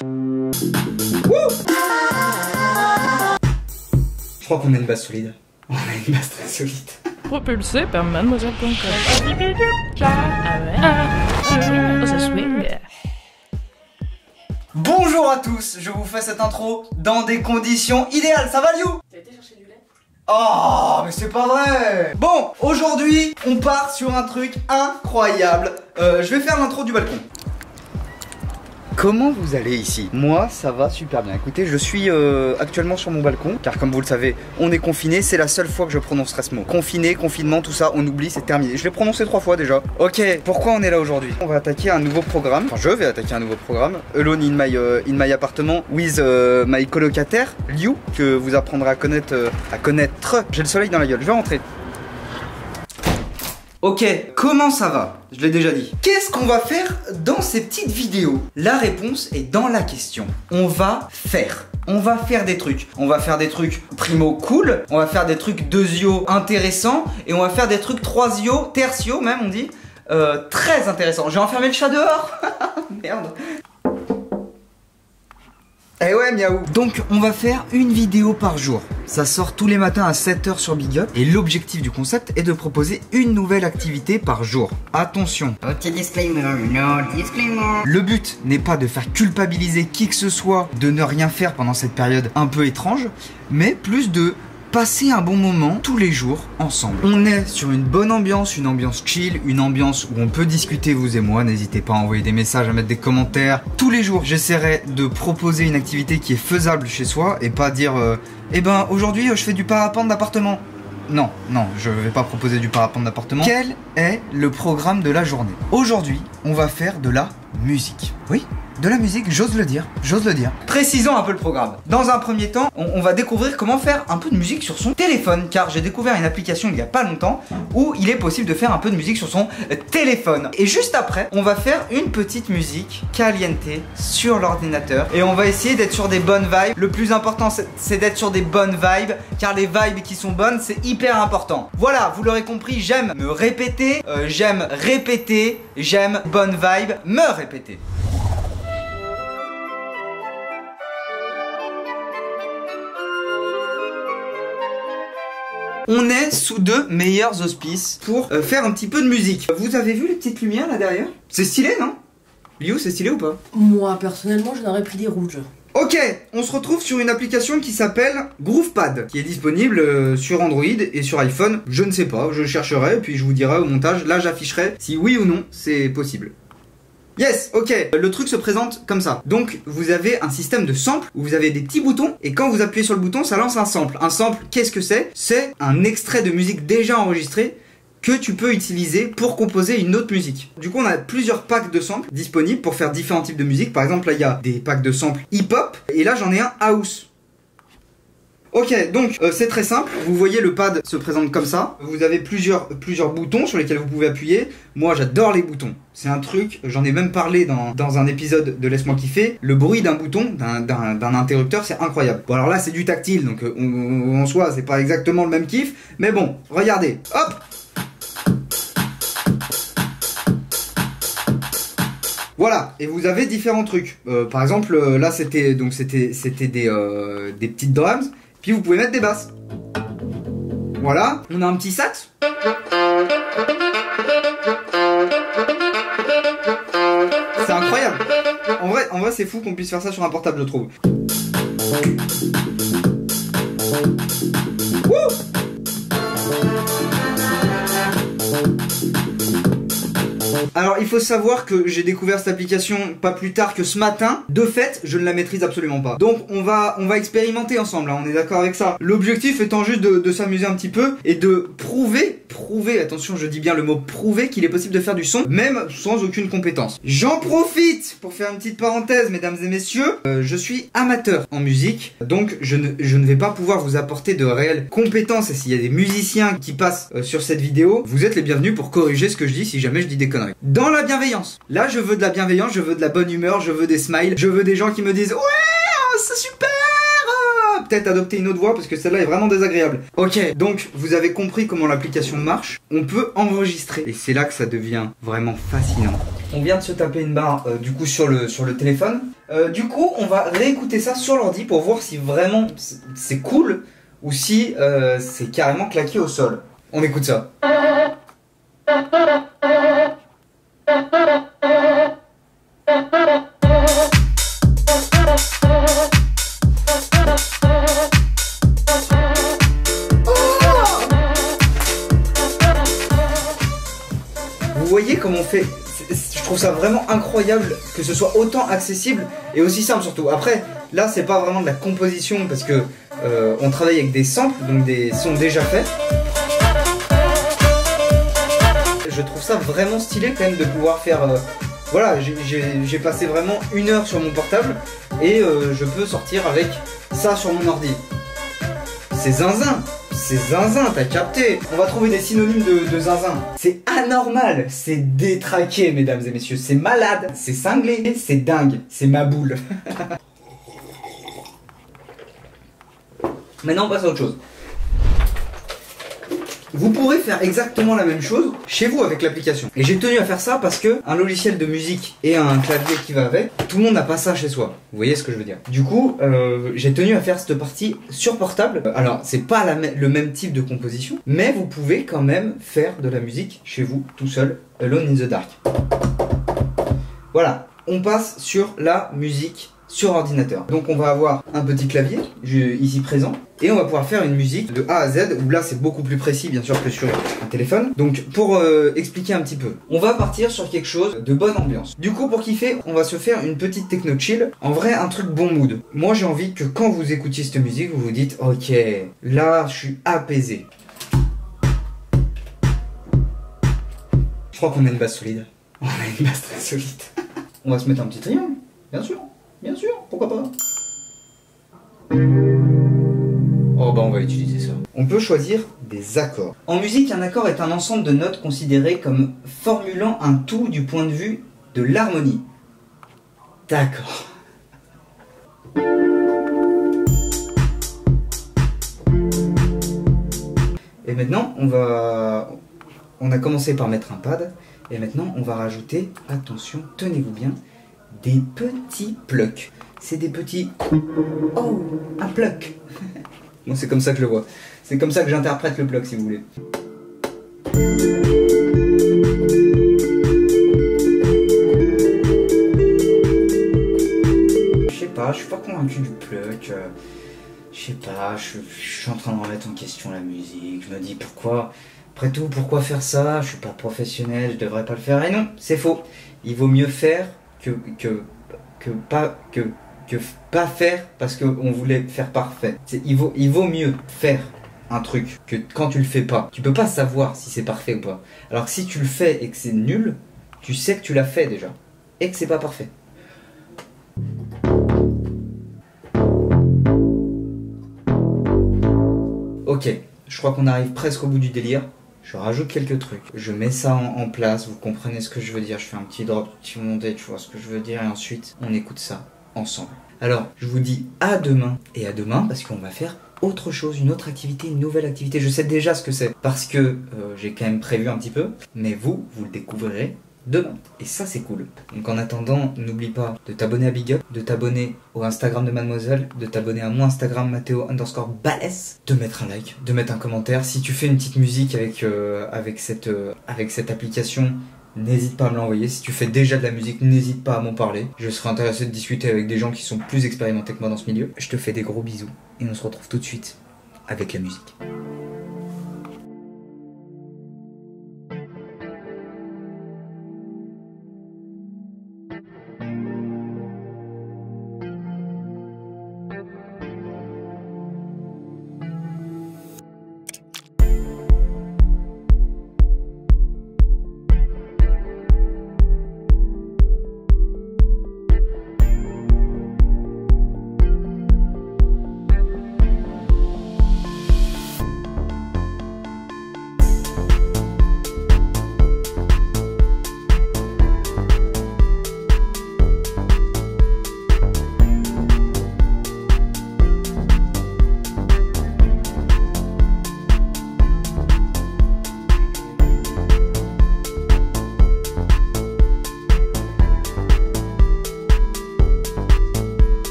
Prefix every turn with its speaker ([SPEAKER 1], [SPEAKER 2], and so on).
[SPEAKER 1] Je crois qu'on a une base solide. On a une base très solide.
[SPEAKER 2] Propulsé par mademoiselle.com. Ça swing.
[SPEAKER 1] Bonjour à tous, je vous fais cette intro dans des conditions idéales, ça va Liu?
[SPEAKER 2] T'as été chercher du lait?
[SPEAKER 1] Oh, mais c'est pas vrai. Bon, aujourd'hui, on part sur un truc incroyable. Je vais faire l'intro du balcon. Comment vous allez ici? Moi, ça va super bien. Écoutez, je suis actuellement sur mon balcon, car comme vous le savez, on est confiné. C'est la seule fois que je prononcerai ce mot. Confiné, confinement, tout ça, on oublie, c'est terminé. Je l'ai prononcé 3 fois déjà. Ok, pourquoi on est là aujourd'hui? On va attaquer un nouveau programme. Enfin, je vais attaquer un nouveau programme. Alone in my appartement with my colocataire, Liu, que vous apprendrez à connaître. J'ai le soleil dans la gueule, je vais rentrer. Ok, comment ça va? Je l'ai déjà dit. Qu'est-ce qu'on va faire dans ces petites vidéos? La réponse est dans la question. On va faire des trucs. On va faire des trucs primo cool, on va faire des trucs deuxio intéressants, et on va faire des trucs troisio, tertio même on dit, très intéressants. J'ai enfermé le chat dehors. Merde. Eh ouais, miaou. Donc on va faire une vidéo par jour. Ça sort tous les matins à 7 h sur Big Up. Et l'objectif du concept est de proposer une nouvelle activité par jour. Attention.
[SPEAKER 3] Petit disclaimer, no disclaimer.
[SPEAKER 1] Le but n'est pas de faire culpabiliser qui que ce soit de ne rien faire pendant cette période un peu étrange, mais plus de passer un bon moment tous les jours ensemble. On est sur une bonne ambiance, une ambiance chill, une ambiance où on peut discuter vous et moi. N'hésitez pas à envoyer des messages, à mettre des commentaires. Tous les jours, j'essaierai de proposer une activité qui est faisable chez soi et pas dire eh ben aujourd'hui je fais du parapente d'appartement. Non, je vais pas proposer du parapente d'appartement. Quel est le programme de la journée? Aujourd'hui, on va faire de la musique. Oui, de la musique, j'ose le dire. Précisons un peu le programme. Dans un premier temps, on va découvrir comment faire un peu de musique sur son téléphone, car j'ai découvert une application il y a pas longtemps où il est possible de faire un peu de musique sur son téléphone. Et juste après, on va faire une petite musique caliente sur l'ordinateur et on va essayer d'être sur des bonnes vibes. Le plus important, c'est d'être sur des bonnes vibes, car les vibes qui sont bonnes, c'est hyper important. Voilà, vous l'aurez compris, j'aime me répéter, j'aime bonne vibe, me répéter. On est sous de meilleurs auspices pour faire un petit peu de musique. Vous avez vu les petites lumières là derrière? C'est stylé, non? Liu, c'est stylé ou pas?
[SPEAKER 2] Moi, personnellement, j'en aurais pris des rouges.
[SPEAKER 1] Ok, on se retrouve sur une application qui s'appelle GroovePad, qui est disponible sur Android et sur iPhone. Je ne sais pas, je chercherai et puis je vous dirai au montage. Là, j'afficherai si oui ou non c'est possible. Yes, ok, le truc se présente comme ça. Donc vous avez un système de sample où vous avez des petits boutons et quand vous appuyez sur le bouton ça lance un sample. Un sample, qu'est-ce que c'est? C'est un extrait de musique déjà enregistré que tu peux utiliser pour composer une autre musique. Du coup on a plusieurs packs de samples disponibles pour faire différents types de musique. Par exemple là il y a des packs de samples hip-hop et là j'en ai un house. Ok, donc c'est très simple, vous voyez le pad se présente comme ça, vous avez plusieurs boutons sur lesquels vous pouvez appuyer. Moi j'adore les boutons, c'est un truc, j'en ai même parlé dans un épisode de Laisse-moi kiffer. Le bruit d'un bouton, d'un interrupteur, c'est incroyable. Bon alors là c'est du tactile, donc en soi c'est pas exactement le même kiff, mais bon, regardez, hop. Voilà, et vous avez différents trucs. Par exemple, là c'était des petites drums. Puis vous pouvez mettre des basses. Voilà, on a un petit sax. C'est incroyable. En vrai c'est fou qu'on puisse faire ça sur un portable, je trouve. Wouh! Alors il faut savoir que j'ai découvert cette application pas plus tard que ce matin. De fait, je ne la maîtrise absolument pas. Donc on va expérimenter ensemble, hein, on est d'accord avec ça. L'objectif étant juste de s'amuser un petit peu et de prouver, attention je dis bien le mot prouver, qu'il est possible de faire du son même sans aucune compétence. J'en profite pour faire une petite parenthèse, mesdames et messieurs. Je suis amateur en musique, donc je ne vais pas pouvoir vous apporter de réelles compétences. Et s'il y a des musiciens qui passent sur cette vidéo, vous êtes les bienvenus pour corriger ce que je dis si jamais je dis des conneries. Dans la bienveillance. Là, je veux de la bienveillance, je veux de la bonne humeur, je veux des smiles, je veux des gens qui me disent ouais, c'est super. Peut-être adopter une autre voix parce que celle-là est vraiment désagréable. Ok, donc vous avez compris comment l'application marche. On peut enregistrer et c'est là que ça devient vraiment fascinant. On vient de se taper une barre du coup sur le téléphone. Du coup, on va réécouter ça sur l'ordi pour voir si vraiment c'est cool ou si c'est carrément claqué au sol. On écoute ça. Vous voyez comment on fait? Je trouve ça vraiment incroyable que ce soit autant accessible et aussi simple surtout. Après, là c'est pas vraiment de la composition parce que on travaille avec des samples, donc des sons déjà faits. Je trouve ça vraiment stylé quand même de pouvoir faire... voilà, j'ai passé vraiment 1 heure sur mon portable et je peux sortir avec ça sur mon ordi. C'est zinzin! C'est zinzin, t'as capté. On va trouver des synonymes de zinzin. C'est anormal, c'est détraqué, mesdames et messieurs. C'est malade, c'est cinglé, c'est dingue, c'est ma boule. Maintenant, on passe à autre chose. Vous pourrez faire exactement la même chose chez vous avec l'application. Et j'ai tenu à faire ça parce que un logiciel de musique et un clavier qui va avec, tout le monde n'a pas ça chez soi. Vous voyez ce que je veux dire? Du coup, j'ai tenu à faire cette partie sur portable. Alors, c'est pas le même type de composition, mais vous pouvez quand même faire de la musique chez vous, tout seul, alone in the dark. Voilà, on passe sur la musique sur ordinateur. Donc on va avoir un petit clavier ici présent et on va pouvoir faire une musique de A à Z où là c'est beaucoup plus précis bien sûr que sur un téléphone. Donc pour expliquer un petit peu, on va partir sur quelque chose de bonne ambiance. Du coup pour kiffer on va se faire une petite techno chill, en vrai un truc bon mood. Moi j'ai envie que quand vous écoutiez cette musique vous vous dites ok là je suis apaisé. Je crois qu'on a une base solide. On a une base très solide. On va se mettre un petit triangle, bien sûr. Bien sûr, pourquoi pas? Oh bah on va utiliser ça. On peut choisir des accords. En musique, un accord est un ensemble de notes considérées comme formulant un tout du point de vue de l'harmonie. D'accord. Et maintenant, on a commencé par mettre un pad. Et maintenant, on va rajouter, attention, tenez-vous bien, des petits plucks. C'est des petits... Oh, un pluck. Moi c'est comme ça que je le vois. C'est comme ça que j'interprète le pluck si vous voulez. Je sais pas, je suis pas convaincu du pluck. Je sais pas, je suis en train de remettre en question la musique. Je me dis pourquoi... Après tout, pourquoi faire ça? Je suis pas professionnel, je devrais pas le faire. Et non, c'est faux. Il vaut mieux faire que pas faire parce qu'on voulait faire parfait. Il vaut mieux faire un truc que quand tu le fais pas. Tu peux pas savoir si c'est parfait ou pas. Alors que si tu le fais et que c'est nul, tu sais que tu l'as fait déjà et que c'est pas parfait. Ok, je crois qu'on arrive presque au bout du délire. Je rajoute quelques trucs, je mets ça en place, vous comprenez ce que je veux dire, je fais un petit drop, petit monté, tu vois ce que je veux dire, et ensuite on écoute ça ensemble. Alors, je vous dis à demain, et à demain parce qu'on va faire autre chose, une autre activité, une nouvelle activité. Je sais déjà ce que c'est, parce que j'ai quand même prévu un petit peu, mais vous le découvrirez demain. Et ça c'est cool. Donc en attendant, n'oublie pas de t'abonner à Big Up, de t'abonner au Instagram de Mademoiselle, de t'abonner à mon Instagram Matteo_Balès, de mettre un like, de mettre un commentaire. Si tu fais une petite musique avec cette application, n'hésite pas à me l'envoyer. Si tu fais déjà de la musique, n'hésite pas à m'en parler. Je serai intéressé de discuter avec des gens qui sont plus expérimentés que moi dans ce milieu. Je te fais des gros bisous et on se retrouve tout de suite avec la musique.